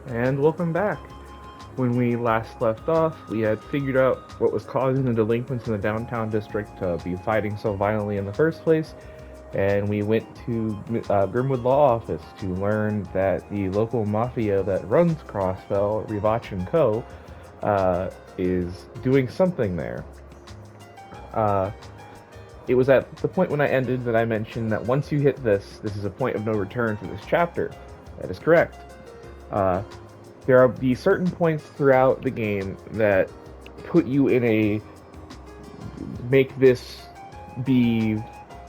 And welcome back. When we last left off, we had figured out what was causing the delinquents in the downtown district to be fighting so violently in the first place, and we went to Grimwood Law Office to learn that the local mafia that runs Crossfell, Rivach and Co., is doing something there. Uh, it was at the point when I ended that I mentioned that once you hit this is a point of no return for this chapter. That is correct. Uh, there are be certain points throughout the game that put you in a make this be.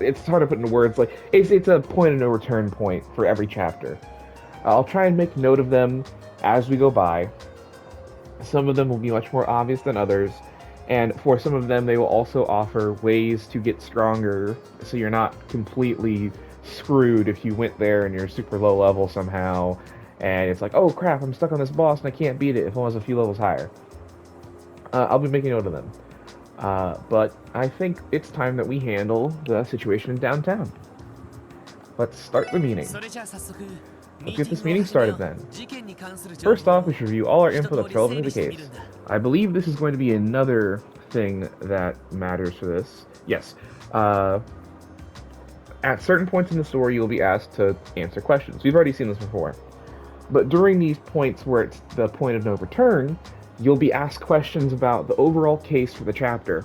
It's hard to put into words. Like it's a point of no return point for every chapter. I'll try and make note of them as we go by. Some of them will be much more obvious than others, and for some of them, they will also offer ways to get stronger, so you're not completely screwed if you went there and you're super low level somehow, and it's like, oh crap, I'm stuck on this boss and I can't beat it if I was a few levels higher. I'll be making note of them. But I think it's time that we handle the situation in downtown. Let's start the meeting. Let's get this meeting started then. First off, we should review all our info that's relevant to the case. I believe this is going to be another thing that matters for this. Yes. At certain points in the story, you'll be asked to answer questions. We've already seen this before. But during these points where it's the point of no return, you'll be asked questions about the overall case for the chapter.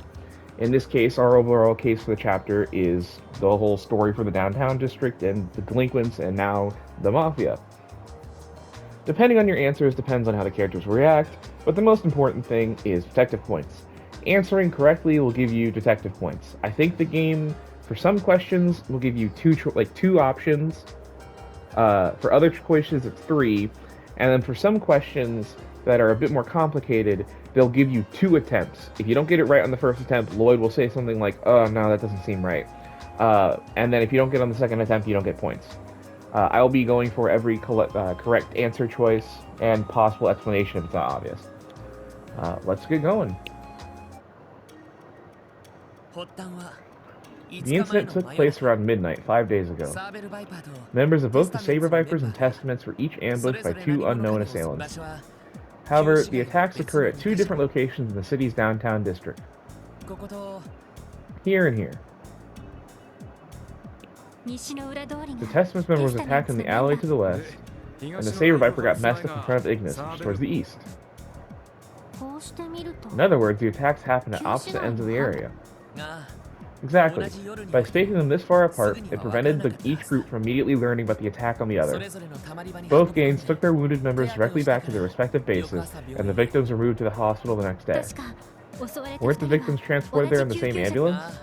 In this case, our overall case for the chapter is the whole story for the downtown district and the delinquents and now the mafia. Depending on your answers depends on how the characters react, but the most important thing is detective points. Answering correctly will give you detective points. I think the game, for some questions, will give you two options. For other questions, it's three, and then for some questions that are a bit more complicated, they'll give you two attempts. If you don't get it right on the first attempt, Lloyd will say something like, "Oh no, that doesn't seem right," and then if you don't get on the second attempt, you don't get points. I'll be going for every correct answer choice and possible explanation if it's not obvious. Let's get going. The incident took place around midnight 5 days ago. Members of both the Saber Vipers and Testaments were each ambushed by two unknown assailants. However, the attacks occurred at two different locations in the city's downtown district. Here and here. The Testaments member was attacked in the alley to the west, and the Saber Viper got messed up in front of Ignis, which is towards the east. In other words, the attacks happened at opposite ends of the area. Exactly. By spacing them this far apart, it prevented each group from immediately learning about the attack on the other. Both gangs took their wounded members directly back to their respective bases, and the victims were moved to the hospital the next day. Weren't the victims transported there in the same ambulance?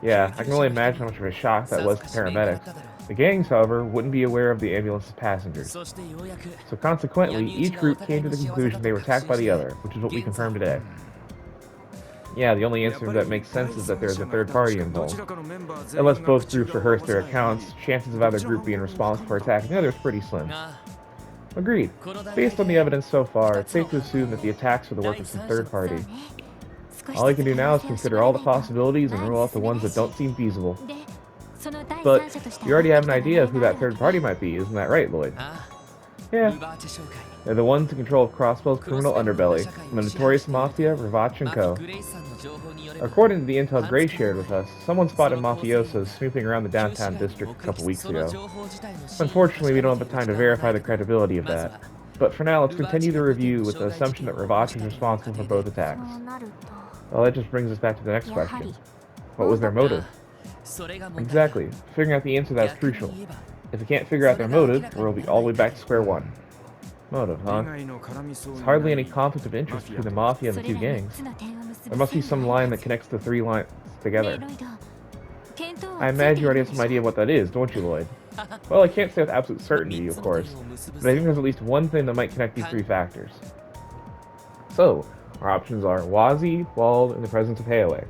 Yeah, I can only imagine how much of a shock that was to paramedics. The gangs, however, wouldn't be aware of the ambulance's passengers. So consequently, each group came to the conclusion they were attacked by the other, which is what we confirmed today. Yeah, the only answer that makes sense is that there's a third party involved. Unless both groups rehearse their accounts, chances of either group being responsible for attacking the other is pretty slim. Agreed. Based on the evidence so far, it's safe to assume that the attacks were the work of some third party. All you can do now is consider all the possibilities and rule out the ones that don't seem feasible. But you already have an idea of who that third party might be, isn't that right, Lloyd? Yeah. They're the ones in control of Crossbell's criminal underbelly, the notorious mafia, Rivach and Co. According to the intel Gray shared with us, someone spotted mafiosos snooping around the downtown district a couple weeks ago. Unfortunately, we don't have the time to verify the credibility of that. But for now, let's continue the review with the assumption that Rivach is responsible for both attacks. Well, that just brings us back to the next question. What was their motive? Exactly. Figuring out the answer to that is crucial. If we can't figure out their motive, we'll be all the way back to square one. Motive, huh? There's hardly any conflict of interest between the Mafia and the two gangs. There must be some line that connects the three lines together. I imagine you already have some idea of what that is, don't you, Lloyd? Well, I can't say with absolute certainty, of course, but I think there's at least one thing that might connect these three factors. So, our options are Wazi, Wald, and the presence of Hayway.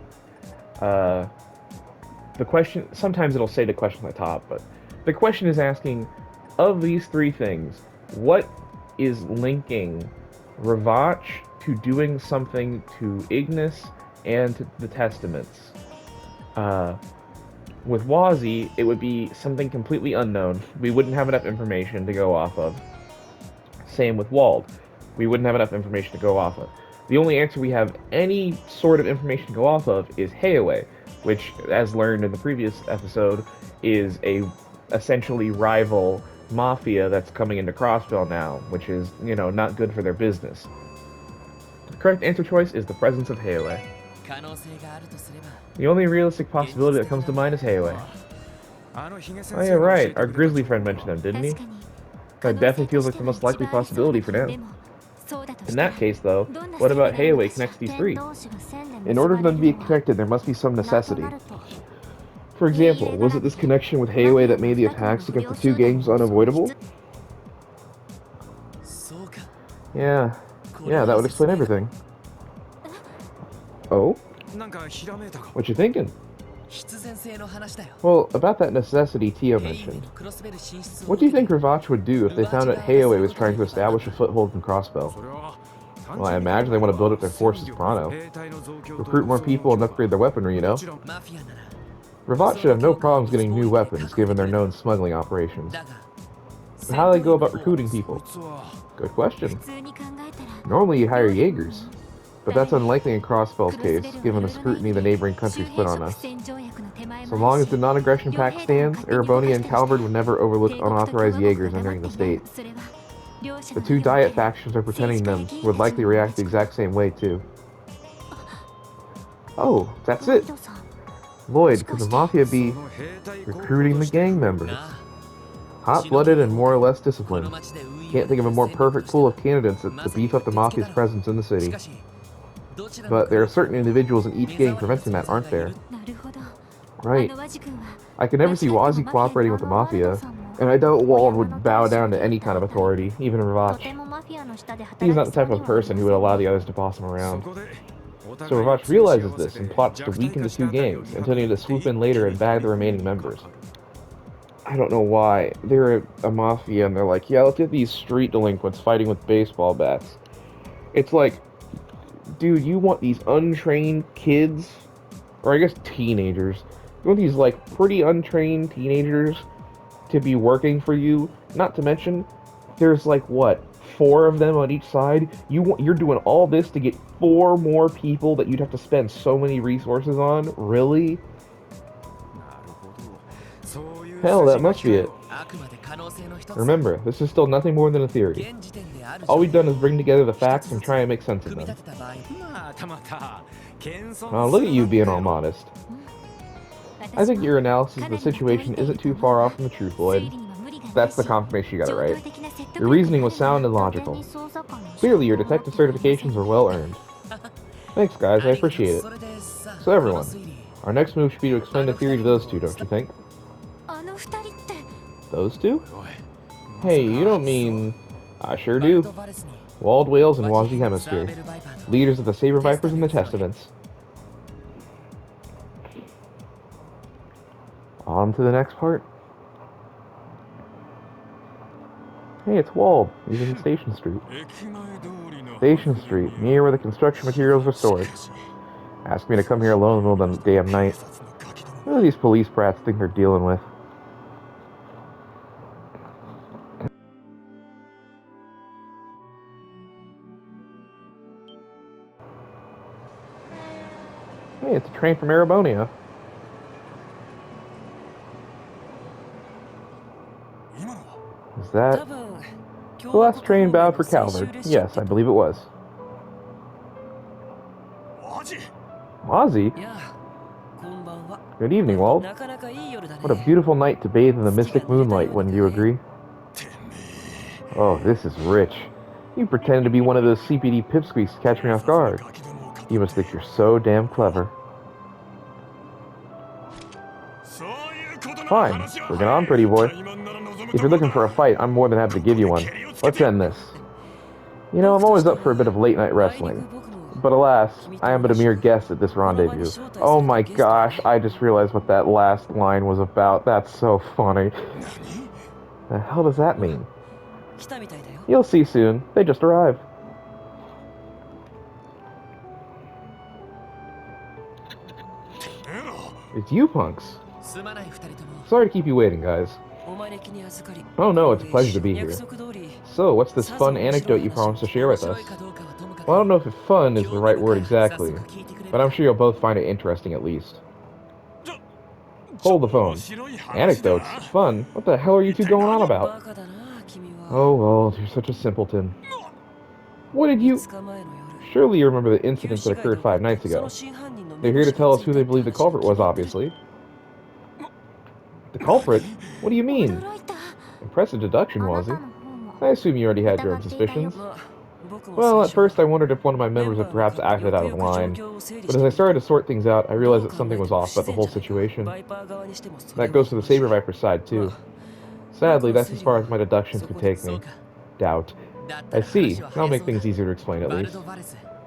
The question, sometimes it'll say the question at the top, but the question is asking, of these three things, what is linking Rivach to doing something to Ignis and to the Testaments? With Wazi, it would be something completely unknown. We wouldn't have enough information to go off of. Same with Wald. We wouldn't have enough information to go off of. The only answer we have any sort of information to go off of is Heiaway, which, as learned in the previous episode, is a essentially rival mafia that's coming into Crossbell now, which is, not good for their business. The correct answer choice is the presence of Heiaway. The only realistic possibility that comes to mind is Heiaway. Oh yeah, right. Our grizzly friend mentioned them, didn't he? That definitely feels like the most likely possibility for now. In that case, though, what about Heiaway connects these three? In order for them to be connected, there must be some necessity. For example, was it this connection with Heiaway that made the attacks against the two gangs unavoidable? Yeah, that would explain everything. Oh? What you thinking? Well, about that necessity Tio mentioned. What do you think Ravach would do if they found out Heiaway was trying to establish a foothold in Crossbell? Well, I imagine they want to build up their forces pronto. Recruit more people and upgrade their weaponry, Ravach should have no problems getting new weapons, given their known smuggling operations. But how do they go about recruiting people? Good question. Normally you hire Jaegers, but that's unlikely in Crossbell's case, given the scrutiny the neighboring countries put on us. So long as the non-aggression pact stands, Erebonia and Calvard would never overlook unauthorized Jaegers entering the state. The two Diet factions representing them would likely react the exact same way, too. Oh, that's it! Lloyd, could the Mafia be recruiting the gang members? Hot-blooded and more or less disciplined. Can't think of a more perfect pool of candidates to beef up the Mafia's presence in the city. But there are certain individuals in each gang preventing that, aren't there? Right. I could never see Wazzy cooperating with the Mafia, and I doubt Wald would bow down to any kind of authority, even Ravach. He's not the type of person who would allow the others to boss him around. So Ravach realizes this and plots to weaken the two gangs, intending to swoop in later and bag the remaining members. I don't know why. They're a mafia and they're like, yeah, let's get these street delinquents fighting with baseball bats. It's like, dude, you want these untrained kids, or I guess teenagers, you want these like pretty untrained teenagers to be working for you? Not to mention, there's like what, 4 of them on each side? You're doing all this to get 4 more people that you'd have to spend so many resources on? Really? Hell, that must be it. Remember, this is still nothing more than a theory. All we've done is bring together the facts and try and make sense of them. Look at you being all modest. I think your analysis of the situation isn't too far off from the truth, Lloyd. That's the confirmation you got it right. Your reasoning was sound and logical. Clearly, your detective certifications were well earned. Thanks, guys, I appreciate it. So everyone, our next move should be to explain the theory to those two, don't you think? Those two? Hey, you don't mean... I sure do. Walled Whales and Wazzy Hemisphere. Leaders of the Saber Vipers and the Testaments. On to the next part. Hey, it's Wald. He's in Station Street. Station Street, near where the construction materials were stored. Asked me to come here alone in the middle of the damn night. What do these police brats think they're dealing with? Hey, it's a train from Erebonia. Is that... the last train bound for Calvard? Yes, I believe it was. Ozzy? Good evening, Wald. What a beautiful night to bathe in the mystic moonlight, wouldn't you agree? Oh, this is rich. You pretended to be one of those CPD pipsqueaks to catch me off guard. You must think you're so damn clever. Fine. Bring it on, pretty boy. If you're looking for a fight, I'm more than happy to give you one. Let's end this. You know, I'm always up for a bit of late-night wrestling. But alas, I am but a mere guest at this rendezvous. Oh my gosh, I just realized what that last line was about. That's so funny. The hell does that mean? You'll see soon. They just arrived. It's you punks. Sorry to keep you waiting, guys. Oh no, it's a pleasure to be here. So, what's this fun anecdote you promised to share with us? Well, I don't know if fun is the right word exactly, but I'm sure you'll both find it interesting at least. Hold the phone. Anecdotes? Fun? What the hell are you two going on about? Oh, well, you're such a simpleton. What did you... Surely you remember the incident that occurred 5 nights ago. They're here to tell us who they believe the culprit was, obviously. The culprit? What do you mean? Impressive deduction, Wazzy. I assume you already had your own suspicions. Well, at first I wondered if one of my members had perhaps acted out of line, but as I started to sort things out, I realized that something was off about the whole situation. That goes for the Saber Viper's side, too. Sadly, that's as far as my deductions could take me. Doubt. I see. That'll make things easier to explain, at least.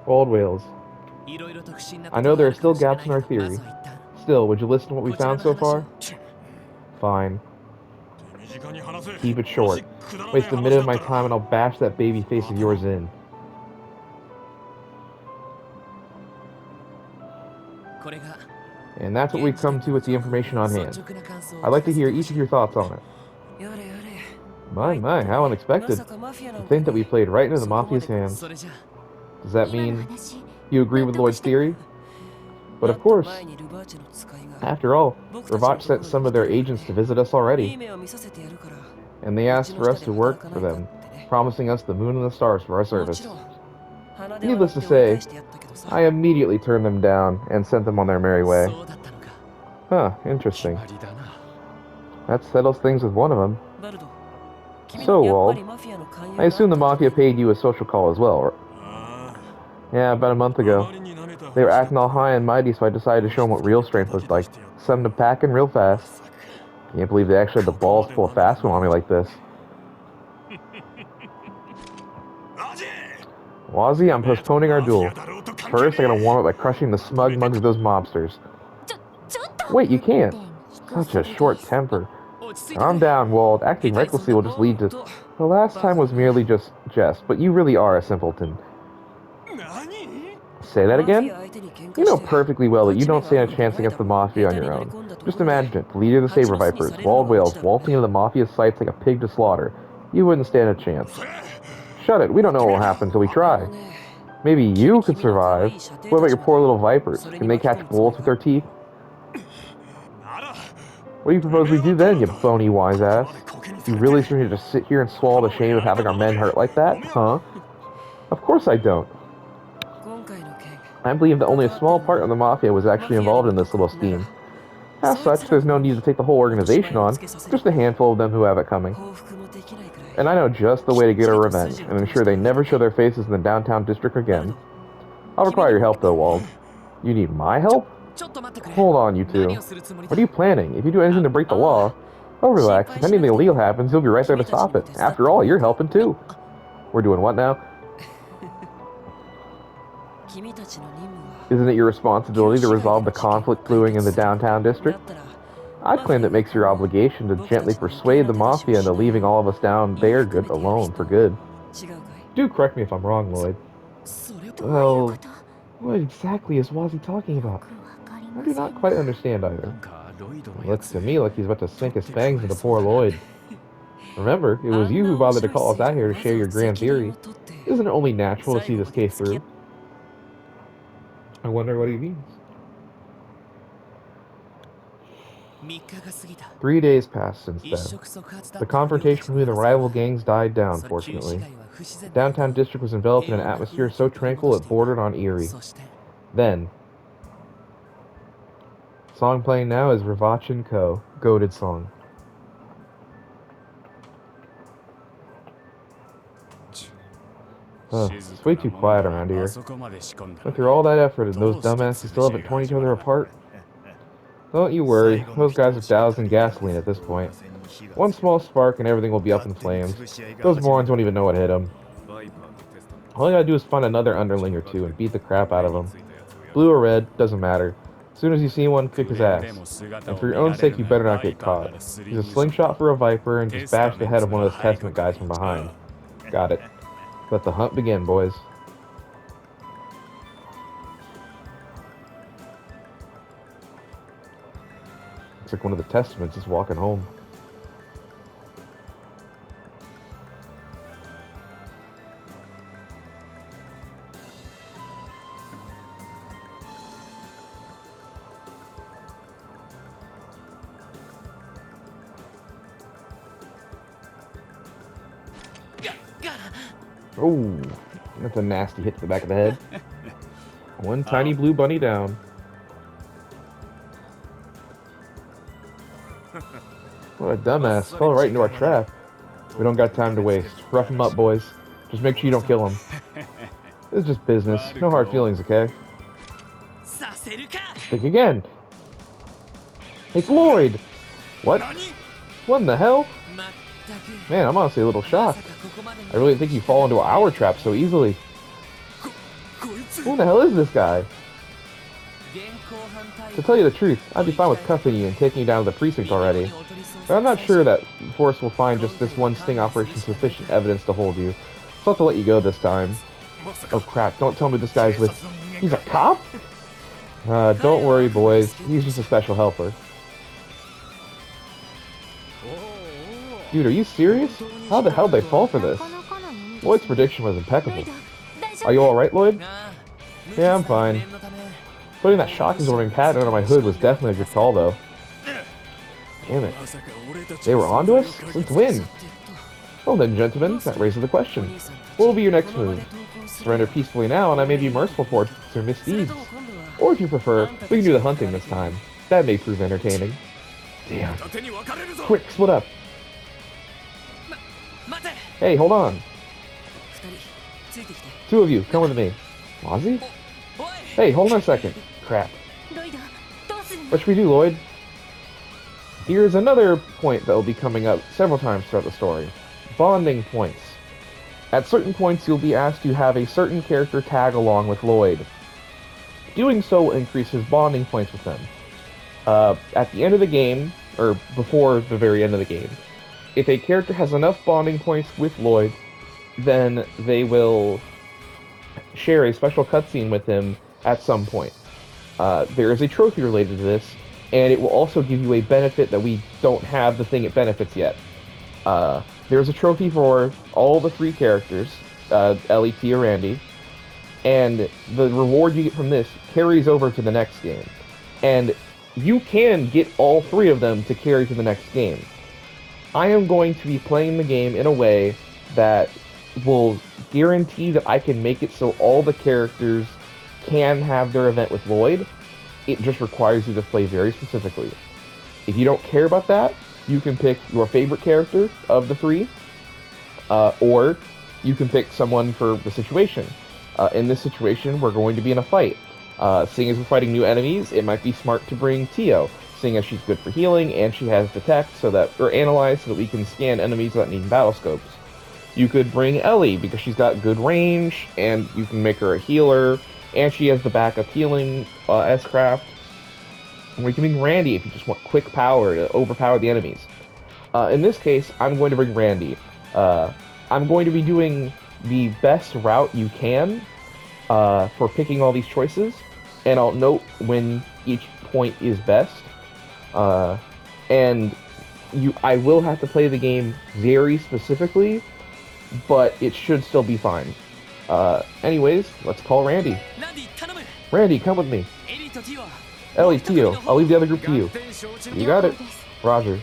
Old whales. I know there are still gaps in our theory. Still, would you listen to what we found so far? Fine. Keep it short. Waste a minute of my time and I'll bash that baby face of yours in. And that's what we've come to with the information on hand. I'd like to hear each of your thoughts on it. My, how unexpected. To think that we played right into the Mafia's hands. Does that mean you agree with Lloyd's theory? But of course. After all, Ravach sent some of their agents to visit us already. And they asked for us to work for them, promising us the moon and the stars for our service. Needless to say, I immediately turned them down and sent them on their merry way. Huh, interesting. That settles things with one of them. So, Wald, I assume the Mafia paid you a social call as well, right? Yeah, about a month ago. They were acting all high and mighty, so I decided to show them what real strength looked like. Send them packing real fast. Can't believe they actually had the balls to pull a fast one on me like this. Wazzy, I'm postponing our duel. First, I gotta warm up by crushing the smug mugs of those mobsters. Wait, you can't. Such a short temper. Calm down, Wald. Acting recklessly will just lead to... The last time was merely just jest, but you really are a simpleton. Say that again? You know perfectly well that you don't stand a chance against the Mafia on your own. Just imagine it, the leader of the Saber Vipers, Wald Wales, waltzing into the Mafia's sights like a pig to slaughter. You wouldn't stand a chance. Shut it, we don't know what will happen until we try. Maybe you could survive. What about your poor little Vipers? Can they catch bullets with their teeth? What do you propose we do then, you bony wise ass? You really expect me to just sit here and swallow the shame of having our men hurt like that, huh? Of course I don't. I believe that only a small part of the Mafia was actually involved in this little scheme. As such, there's no need to take the whole organization on, just a handful of them who have it coming. And I know just the way to get our revenge, and ensure they never show their faces in the downtown district again. I'll require your help though, Wald. You need my help? Hold on, you two. What are you planning? If you do anything to break the law... Oh, relax. If anything illegal happens, you'll be right there to stop it. After all, you're helping too. We're doing what now? Isn't it your responsibility to resolve the conflict brewing in the downtown district? I'd claim that makes your obligation to gently persuade the Mafia into leaving all of us down there good alone for good. Do correct me if I'm wrong, Lloyd. Well, what exactly is Wazzy talking about? I do not quite understand either. It looks to me like he's about to sink his fangs into poor Lloyd. Remember, it was you who bothered to call us out here to share your grand theory. Isn't it only natural to see this case through? I wonder what he means. 3 days passed since then. The confrontation between the rival gangs died down, fortunately. The downtown district was enveloped in an atmosphere so tranquil it bordered on eerie. Then, the song playing now is Ravach & Co. Goated Song. It's way too quiet around here. Went through all that effort and those dumbasses still haven't torn each other apart. Don't you worry, those guys are doused in gasoline at this point. One small spark and everything will be up in flames. Those morons won't even know what hit them. All I gotta do is find another underling or two and beat the crap out of them. Blue or red, doesn't matter. As soon as you see one, kick his ass. And for your own sake, you better not get caught. Use a slingshot for a Viper and just bash the head of one of those Testament guys from behind. Got it. Let the hunt begin, boys. Looks like one of the Testaments is walking home. Oh, that's a nasty hit to the back of the head. One tiny blue bunny down. What a dumbass. Fell right into our trap. We don't got time to waste. Rough him up, boys. Just make sure you don't kill him. This is just business. No hard feelings, okay? Think again. It's Lloyd! What? What in the hell? Man, I'm honestly a little shocked. I really didn't think you'd fall into our trap so easily. Who the hell is this guy? To tell you the truth, I'd be fine with cuffing you and taking you down to the precinct already. But I'm not sure that Force will find just this one sting operation sufficient evidence to hold you. So I'll have to let you go this time. Oh crap, don't tell me this guy's with... He's a cop? Don't worry, boys. He's just a special helper. Dude, are you serious? How the hell did they fall for this? Lloyd's prediction was impeccable. Are you alright, Lloyd? Yeah, I'm fine. Putting that shock-absorbing pad under my hood was definitely a good call, though. Damn it. They were onto us? Since when? Well then, gentlemen, that raises the question. What will be your next move? Surrender peacefully now, and I may be merciful towards your misdeeds. Or if you prefer, we can do the hunting this time. That may prove entertaining. Damn. Quick, split up. Hey, hold on. Two of you, come with me. Mozzie? Hey, hold on a second. Crap. What should we do, Lloyd? Here's another point that will be coming up several times throughout the story. Bonding points. At certain points, you'll be asked to have a certain character tag along with Lloyd. Doing so will increase his bonding points with them. At the end of the game, or before the very end of the game, if a character has enough bonding points with Lloyd, then they will share a special cutscene with him at some point. There is a trophy related to this, and it will also give you a benefit that we don't have the thing it benefits yet. There's a trophy for all the three characters, Ellie, Tia, Randy, and the reward you get from this carries over to the next game. And you can get all three of them to carry to the next game. I am going to be playing the game in a way that will guarantee that I can make it so all the characters can have their event with Lloyd. It just requires you to play very specifically. If you don't care about that, you can pick your favorite character of the three, or you can pick someone for the situation. In this situation, we're going to be in a fight. Seeing as we're fighting new enemies, it might be smart to bring Tio, seeing as she's good for healing and she has detect or analyze so that we can scan enemies without needing battle scopes. You could bring Ellie because she's got good range and you can make her a healer, and she has the backup healing S-craft. And we can bring Randy if you just want quick power to overpower the enemies. In this case, I'm going to bring Randy. I'm going to be doing the best route you can for picking all these choices, and I'll note when each point is best. And I will have to play the game very specifically, but it should still be fine. Anyways, let's call Randy. Randy, come with me. Ellie, Tio, I'll leave the other group to you. You got it. Roger.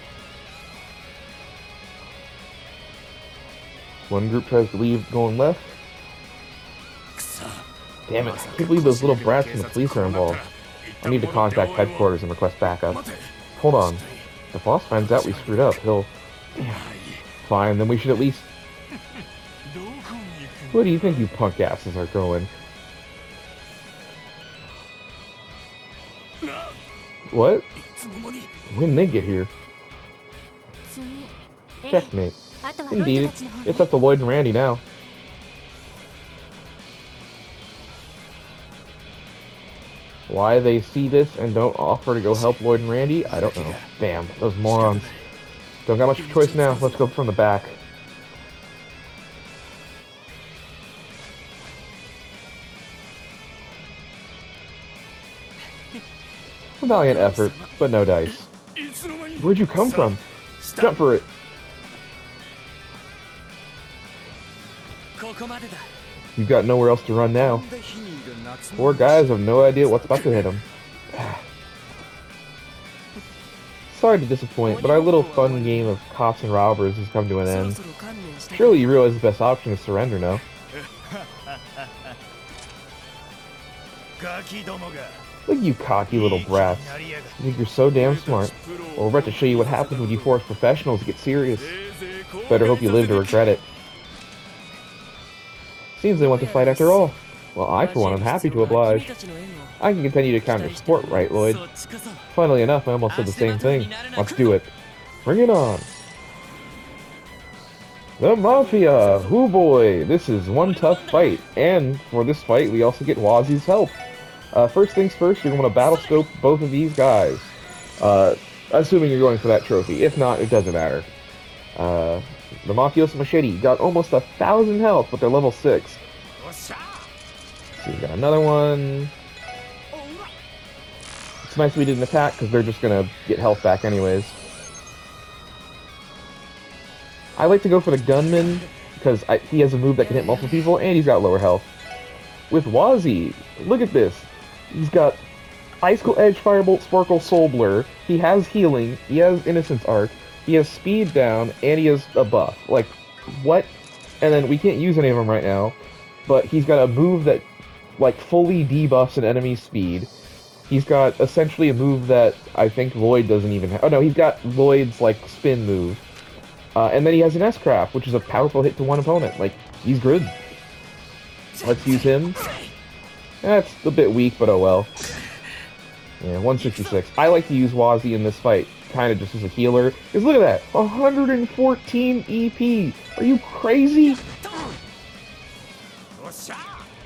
One group tries to leave going left. Damn it, I can't believe those little brats from the police are involved. I need to contact headquarters and request backup. Hold on. If the boss finds out we screwed up, he'll... Fine, then we should at least... Where do you think you punk asses are going? What? When did they get here? Checkmate. Indeed, it's up to Lloyd and Randy now. Why they see this and don't offer to go help Lloyd and Randy, I don't know. Damn, those morons. Don't got much of a choice now, let's go from the back. A valiant effort, but no dice. Where'd you come from? Jump for it. You've got nowhere else to run now. Poor guys have no idea what's about to hit them. sorry to disappoint, but our little fun game of cops and robbers has come to an end. Surely you realize the best option is surrender now. Look at you cocky little brats. You think you're so damn smart. Well, we're about to show you what happens when you force professionals to get serious. Better hope you live to regret it. Seems they want to fight after all. Well, I, for one, am happy to oblige. I can continue to counter support, right, Lloyd? Funnily enough, I almost said the same thing. Let's do it. Bring it on. The Mafia! Hoo boy! This is one tough fight, and for this fight, we also get Wazzy's help. First things first, you're going to battle scope both of these guys. Assuming you're going for that trophy. If not, it doesn't matter. The Mafioso Machete got almost 1,000 health, but they're level 6. So we got another one. It's nice we didn't attack, because they're just going to get health back anyways. I like to go for the gunman, because he has a move that can hit multiple people, and he's got lower health. With Wazzy, look at this. He's got Icicle Edge, Firebolt, Sparkle, Soul Blur. He has healing, he has Innocence Arc, he has speed down, and he has a buff. Like, what? And then we can't use any of them right now, but he's got a move that, like, fully debuffs an enemy's speed. He's got essentially a move that I think Lloyd doesn't even have. Oh no, he's got Lloyd's, like, spin move. And then he has an S-Craft, which is a powerful hit to one opponent. Like, he's good. Let's use him. That's a bit weak, but oh well. Yeah, 166. I like to use Wazzy in this fight, kind of just as a healer. Because look at that, 114 EP. Are you crazy?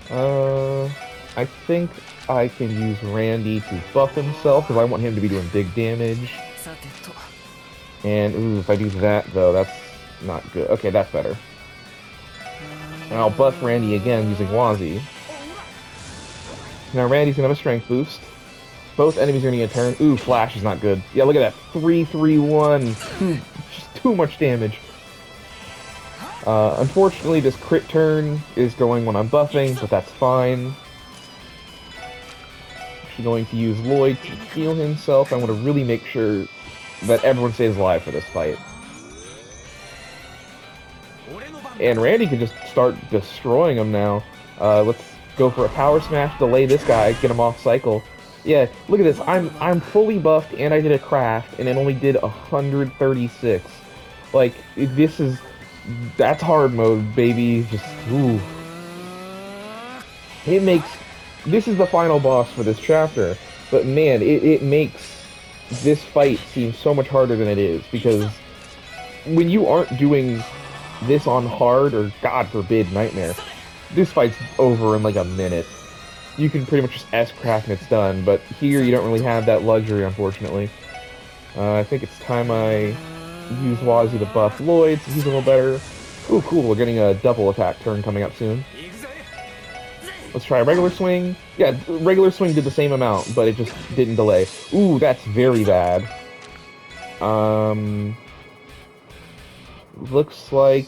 I think I can use Randy to buff himself, because I want him to be doing big damage. And, ooh, if I do that, though, that's not good. Okay, that's better. And I'll buff Randy again using Wazzy. Now Randy's gonna have a strength boost. Both enemies are gonna get a turn. Ooh, Flash is not good. Yeah, look at that. 3-3-1. Just too much damage. Unfortunately, this crit turn is going when I'm buffing, but that's fine. Actually going to use Lloyd to heal himself. I want to really make sure that everyone stays alive for this fight. And Randy can just start destroying him now. Let's go for a power smash, delay this guy, get him off cycle. Yeah, look at this. I'm fully buffed and I did a craft and it only did 136. Like, that's hard mode, baby. Just, ooh. This is the final boss for this chapter, but man, it makes this fight seems so much harder than it is, because when you aren't doing this on hard, or God forbid, Nightmare, this fight's over in like a minute. You can pretty much just S-Craft and it's done, but here you don't really have that luxury, unfortunately. I think it's time I use Wazzy to buff Lloyd, so he's a little better. Ooh, cool, we're getting a double attack turn coming up soon. Let's try a regular swing. Yeah, regular swing did the same amount, but it just didn't delay. Ooh, that's very bad. Looks like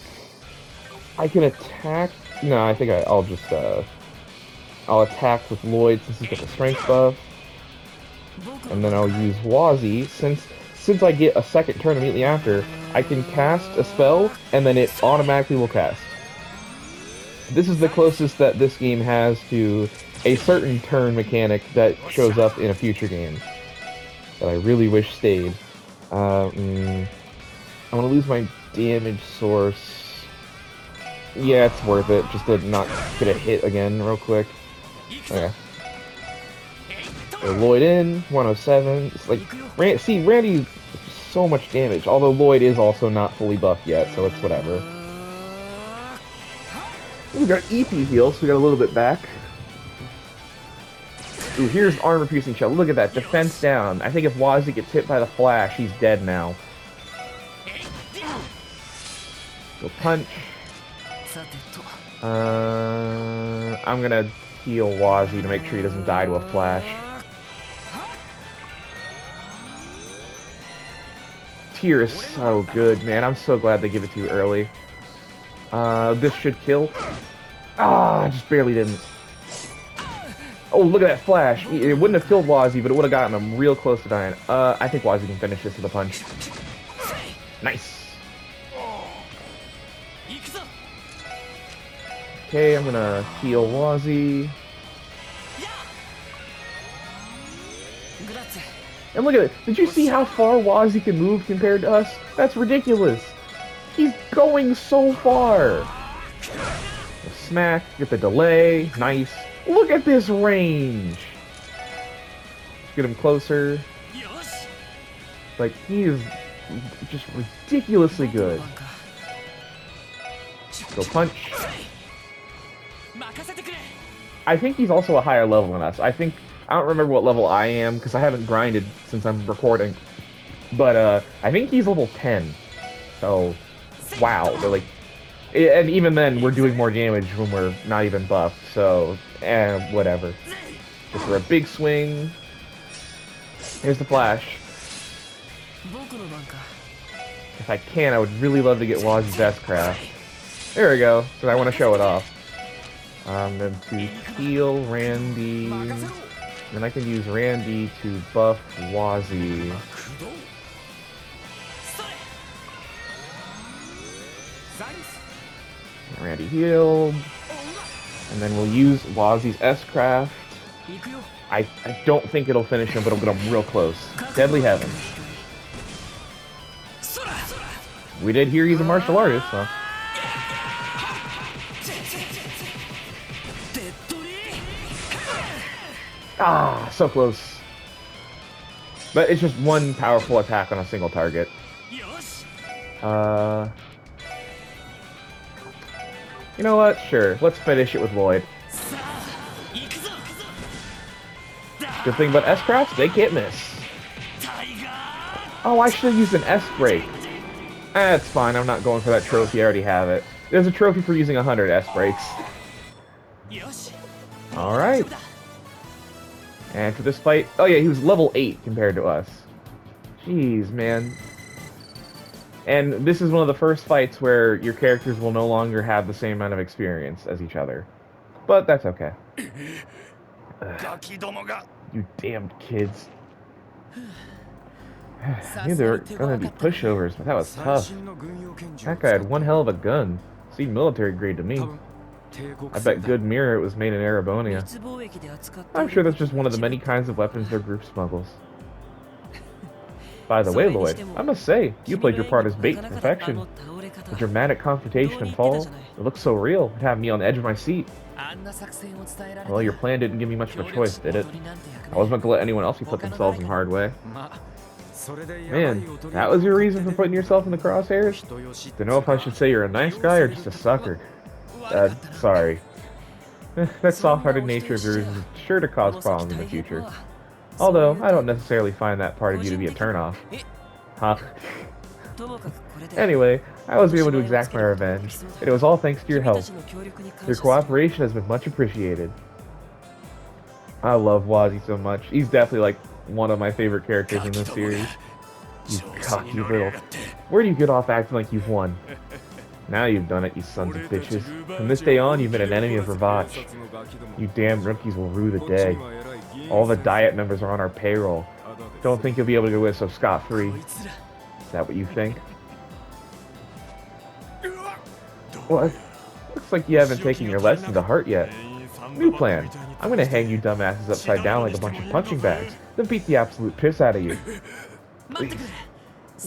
I can attack. No, I think I'll just I'll attack with Lloyd since he's got the strength buff, and then I'll use Wazzy since I get a second turn immediately after. I can cast a spell, and then it automatically will cast. This is the closest that this game has to a certain turn mechanic that shows up in a future game that I really wish stayed. I'm gonna lose my damage source. Yeah, it's worth it, just to not get a hit again real quick. Okay. So Lloyd in, 107. It's like, Randy's so much damage, although Lloyd is also not fully buffed yet, so it's whatever. We got EP heal, so we got a little bit back. Ooh, here's armor piercing shell. Look at that, defense down. I think if Wazzy gets hit by the flash, he's dead now. Go punch. I'm gonna heal Wazzy to make sure he doesn't die to a flash. Tear is so good, man. I'm so glad they give it to you early. This should kill. Ah, just barely didn't. Oh, look at that flash. It wouldn't have killed Wazzy, but it would have gotten him real close to dying. I think Wazzy can finish this with a punch. Nice. Okay, I'm gonna heal Wazzy. And look at it. Did you see how far Wazzy can move compared to us? That's ridiculous. He's going so far. Smack, get the delay. Nice. Look at this range. Let's get him closer. Like, he is just ridiculously good. Go punch. I think he's also a higher level than us. I don't remember what level I am because I haven't grinded since I'm recording. But I think he's level 10. So, wow. They're like, and even then, we're doing more damage when we're not even buffed. So, whatever. Just for a big swing. Here's the flash. If I can, I would really love to get Wazzy's S-Craft. There we go, because I want to show it off. I'm going to heal Randy. And I can use Randy to buff Wazzy. Randy healed. And then we'll use Wazzy's S-Craft. I don't think it'll finish him, but it'll get him real close. Deadly Heaven. We did hear he's a martial artist, so. Ah, so close. But it's just one powerful attack on a single target. You know what? Sure. Let's finish it with Lloyd. Good thing about S-Crafts, they can't miss. Oh, I should have used an S-Break. That's fine, I'm not going for that trophy, I already have it. There's a trophy for using 100 S-Breaks. Alright. And for this fight, oh yeah, he was level 8 compared to us. Jeez, man. And this is one of the first fights where your characters will no longer have the same amount of experience as each other. But that's okay. You damned kids. I knew there were gonna be pushovers, but that was tough. That guy had one hell of a gun. Seemed military grade to me. I bet good mirror it was made in Erebonea. I'm sure that's just one of the many kinds of weapons their group smuggles. By the way, Lloyd, I must say, you played your part as bait to perfection. The dramatic confrontation and fall, it looked so real, it had me on the edge of my seat. Well, your plan didn't give me much of a choice, did it? I wasn't going to let anyone else be put themselves in hard way. Man, that was your reason for putting yourself in the crosshairs? Don't know if I should say you're a nice guy or just a sucker. Sorry. That soft-hearted nature of yours is sure to cause problems in the future. Although, I don't necessarily find that part of you to be a turnoff. Huh? Anyway, I was able to exact my revenge, and it was all thanks to your help. Your cooperation has been much appreciated. I love Wazzy so much. He's definitely like one of my favorite characters in this series. You cocky little... Where do you get off acting like you've won? Now you've done it, you sons of bitches. From this day on, you've been an enemy of Ravach. You damn rookies will rue the day. All the Diet members are on our payroll. Don't think you'll be able to get away so scot-free. Is that what you think? What? Looks like you haven't taken your lesson to heart yet. New plan. I'm gonna hang you dumbasses upside down like a bunch of punching bags, then beat the absolute piss out of you. Please.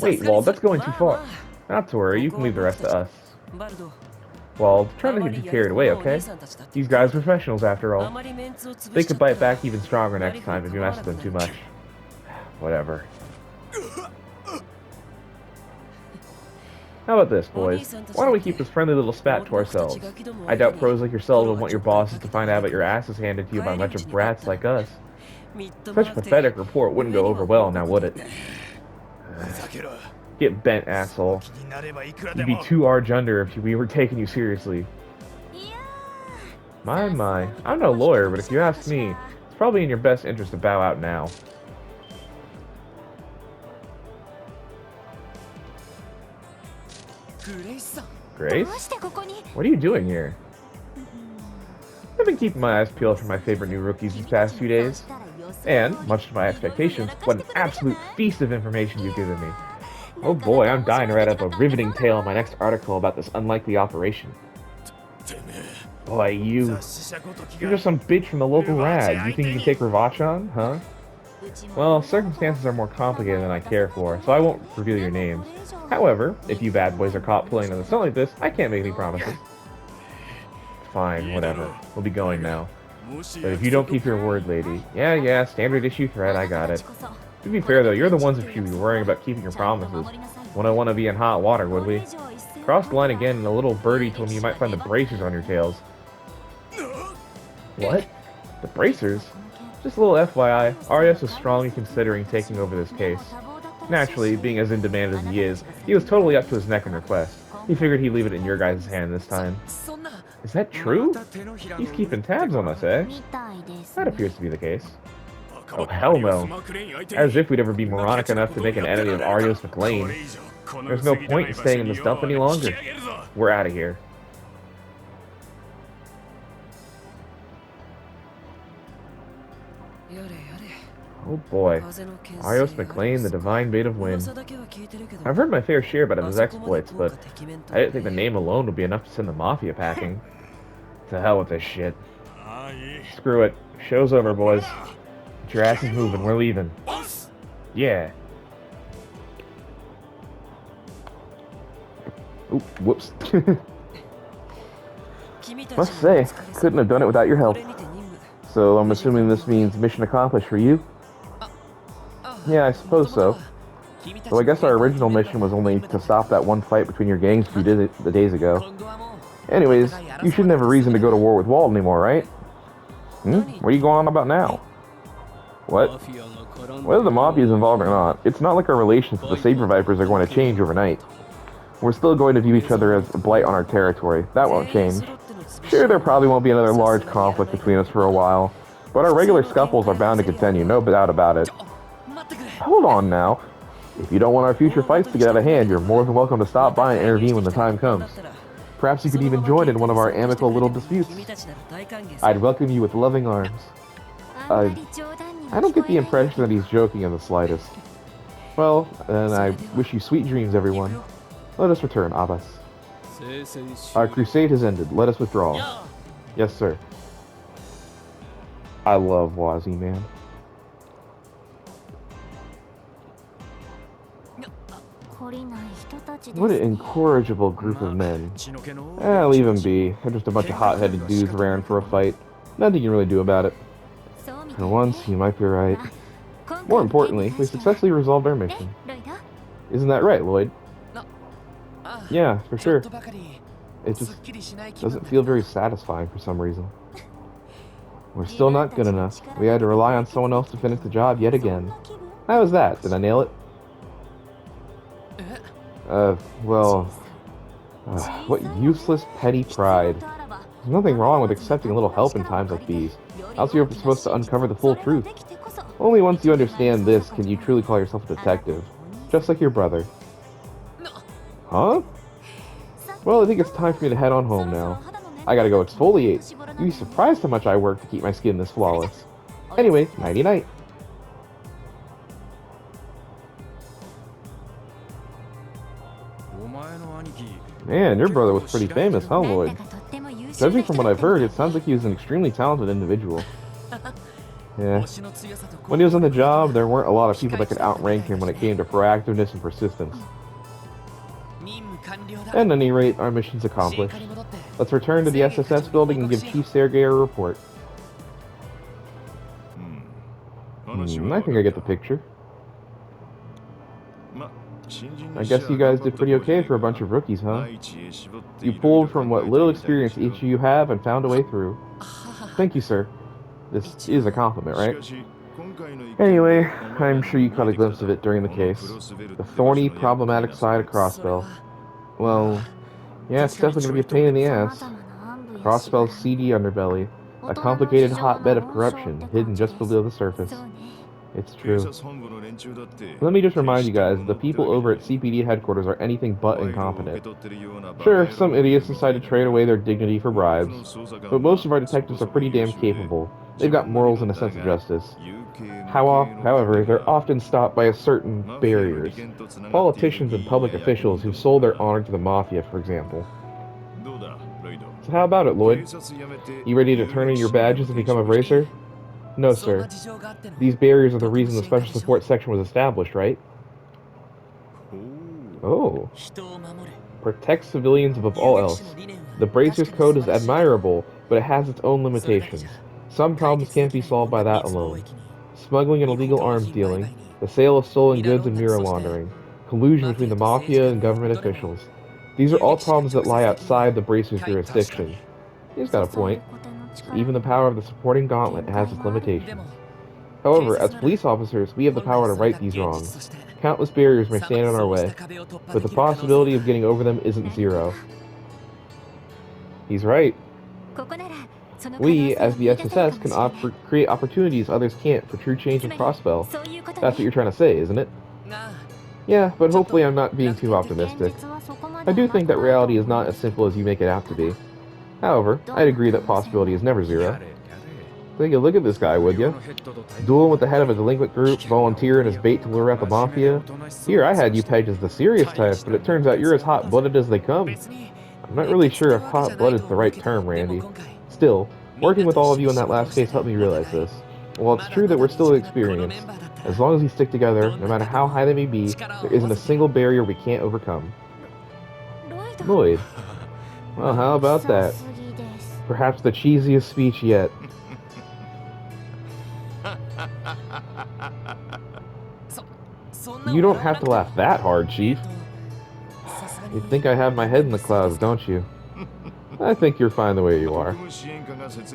Wait, Wald, that's going too far. Not to worry, you can leave the rest to us. Wald, try not to get too carried away, okay? These guys are professionals after all. They could bite back even stronger next time if you mess with them too much. Whatever. How about this, boys? Why don't we keep this friendly little spat to ourselves? I doubt pros like yourselves would want your bosses to find out about your asses handed to you by a bunch of brats like us. Such a pathetic report wouldn't go over well, now would it? Get bent, asshole. You'd be too arge under if we were taking you seriously. My. I'm no lawyer, but if you ask me, it's probably in your best interest to bow out now. Grace? What are you doing here? I've been keeping my eyes peeled for my favorite new rookies these past few days. And, much to my expectations, what an absolute feast of information you've given me. Oh boy, I'm dying to write up a riveting tale in my next article about this unlikely operation. Boy, you're just some bitch from the local rag. You think you can take Ravache on, huh? Well, circumstances are more complicated than I care for, so I won't reveal your names. However, if you bad boys are caught pulling on the stunt like this, I can't make any promises. Fine, whatever. We'll be going now. But if you don't keep your word, lady... Yeah, standard issue threat, I got it. To be fair, though, you're the ones that should be worrying about keeping your promises. Wouldn't want to be in hot water, would we? Crossed the line again, and a little birdie told me you might find the bracers on your tails. What? The bracers? Just a little FYI, Arias was strongly considering taking over this case. Naturally, being as in demand as he is, he was totally up to his neck in request. He figured he'd leave it in your guys' hand this time. Is that true? He's keeping tabs on us, eh? That appears to be the case. Oh, hell no. As if we'd ever be moronic enough to make an enemy of Arios McLean. There's no point in staying in this dump any longer. We're out of here. Oh boy. Arios McLean, the divine bait of wind. I've heard my fair share about his exploits, but I didn't think the name alone would be enough to send the mafia packing. To hell with this shit. Screw it. Show's over, boys. Get your asses moving. We're leaving. Yeah. Oop, whoops. Must say, couldn't have done it without your help. So I'm assuming this means mission accomplished for you? Yeah, I suppose so. Though I guess our original mission was only to stop that one fight between your gangs 2 days ago. Anyways, you shouldn't have a reason to go to war with Walt anymore, right? What are you going on about now? What? Whether the Mafia is involved or not, it's not like our relations with the Saber Vipers are going to change overnight. We're still going to view each other as a blight on our territory. That won't change. Sure, there probably won't be another large conflict between us for a while, but our regular scuffles are bound to continue, no doubt about it. Hold on now. If you don't want our future fights to get out of hand, you're more than welcome to stop by and intervene when the time comes. Perhaps you could even join in one of our amicable little disputes. I'd welcome you with loving arms. I don't get the impression that he's joking in the slightest. Well, then I wish you sweet dreams, everyone. Let us return, Abbas. Our crusade has ended. Let us withdraw. Yes, sir. I love Wazzy, man. What an incorrigible group of men. Leave them be. They're just a bunch of hot-headed dudes raring for a fight. Nothing you can really do about it. For once, you might be right. More importantly, we successfully resolved our mission. Isn't that right, Lloyd? Yeah, for sure. It just doesn't feel very satisfying for some reason. We're still not good enough. We had to rely on someone else to finish the job yet again. How was that? Did I nail it? What useless, petty pride. There's nothing wrong with accepting a little help in times like these. Else you're supposed to uncover the full truth. Only once you understand this can you truly call yourself a detective. Just like your brother. Huh? Well, I think it's time for me to head on home now. I gotta go exfoliate. You'd be surprised how much I work to keep my skin this flawless. Anyway, nighty-night. Man, your brother was pretty famous, huh, Lloyd? Judging from what I've heard, it sounds like he was an extremely talented individual. Yeah. When he was on the job, there weren't a lot of people that could outrank him when it came to proactiveness and persistence. At any rate, our mission's accomplished. Let's return to the SSS building and give Chief Sergei a report. I think I get the picture. I guess you guys did pretty okay for a bunch of rookies, huh? You pulled from what little experience each of you have and found a way through. Thank you, sir. This is a compliment, right? Anyway, I'm sure you caught a glimpse of it during the case. The thorny, problematic side of Crossbell. Well, yeah, it's definitely going to be a pain in the ass. Crossbell's seedy underbelly. A complicated hotbed of corruption, hidden just below the surface. It's true. Let me just remind you guys, the people over at CPD headquarters are anything but incompetent. Sure, some idiots decide to trade away their dignity for bribes, but most of our detectives are pretty damn capable. They've got morals and a sense of justice. However, they're often stopped by a certain barriers. Politicians and public officials who sold their honor to the mafia, for example. So how about it, Lloyd? You ready to turn in your badges and become a racer? No, sir. These barriers are the reason the special support section was established, right? Oh. Protect civilians above all else. The Bracer's Code is admirable, but it has its own limitations. Some problems can't be solved by that alone. Smuggling and illegal arms dealing, the sale of stolen goods and mirror laundering, collusion between the mafia and government officials. These are all problems that lie outside the Bracer's jurisdiction. He's got a point. Even the power of the supporting gauntlet has its limitations. However, as police officers, we have the power to right these wrongs. Countless barriers may stand in our way, but the possibility of getting over them isn't zero. He's right. We, as the SSS, can create opportunities others can't for true change and prosper. That's what you're trying to say, isn't it? Yeah, but hopefully I'm not being too optimistic. I do think that reality is not as simple as you make it out to be. However, I'd agree that possibility is never zero. Take a look at this guy, would you? Dueling with the head of a delinquent group, volunteering as bait to lure out the mafia. Here, I had you pegged as the serious type, but it turns out you're as hot-blooded as they come. I'm not really sure if hot-blooded is the right term, Randy. Still, working with all of you in that last case helped me realize this. While it's true that we're still inexperienced, as long as we stick together, no matter how high they may be, there isn't a single barrier we can't overcome. Lloyd. Well, how about that? Perhaps the cheesiest speech yet. You don't have to laugh that hard, Chief. You think I have my head in the clouds, don't you? I think you're fine the way you are.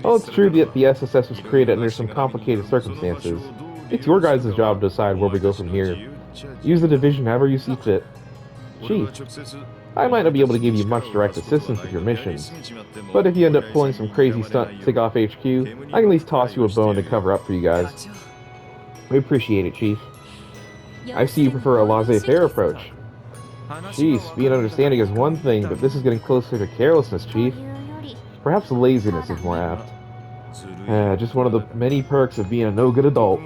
Well, it's true that the SSS was created under some complicated circumstances. It's your guys' job to decide where we go from here. Use the division however you see fit. Chief, I might not be able to give you much direct assistance with your missions, but if you end up pulling some crazy stunt to take off HQ, I can at least toss you a bone to cover up for you guys. We appreciate it, Chief. I see you prefer a laissez-faire approach. Jeez, being understanding is one thing, but this is getting closer to carelessness, Chief. Perhaps laziness is more apt. Just one of the many perks of being a no-good adult.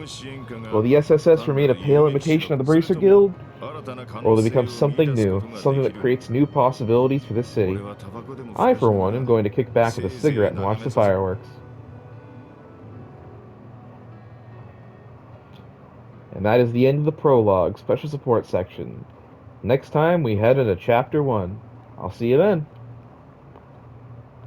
Will the SSS remain a pale imitation of the Bracer Guild? Or will they become something new, something that creates new possibilities for this city? I, for one, am going to kick back with a cigarette and watch the fireworks. And that is the end of the prologue, special support section. Next time, we head into Chapter 1. I'll see you then.